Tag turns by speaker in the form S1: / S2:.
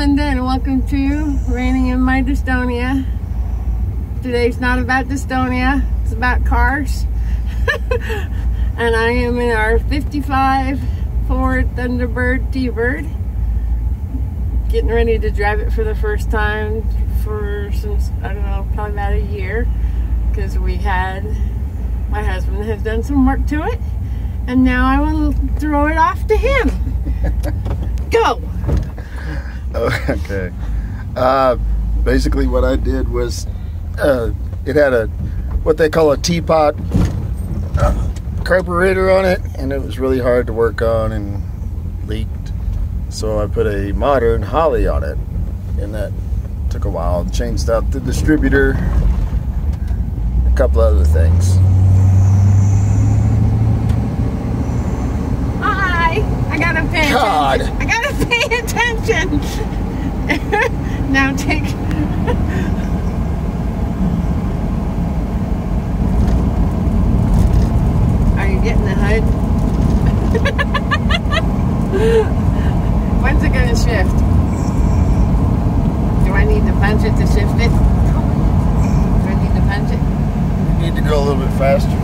S1: Linda, and welcome to Raining in My Dystonia. Today's not about dystonia, it's about cars. And I am in our 55 Ford Thunderbird T-Bird. Getting ready to drive it for the first time since, I don't know, probably about a year. Because my husband has done some work to it. And now I will throw it off to him. Go!
S2: Okay. Basically what I did was, it had what they call a teapot carburetor on it, and it was really hard to work on and leaked. So I put a modern Holly on it, and that took a while. Changed out the distributor, a couple other things.
S1: Hi! I gotta pay attention. I gotta pay attention. Now take. Are you getting the hood? When's it gonna shift? Do I need to punch it to shift it? Do I need to punch it?
S2: You need to go a little bit faster.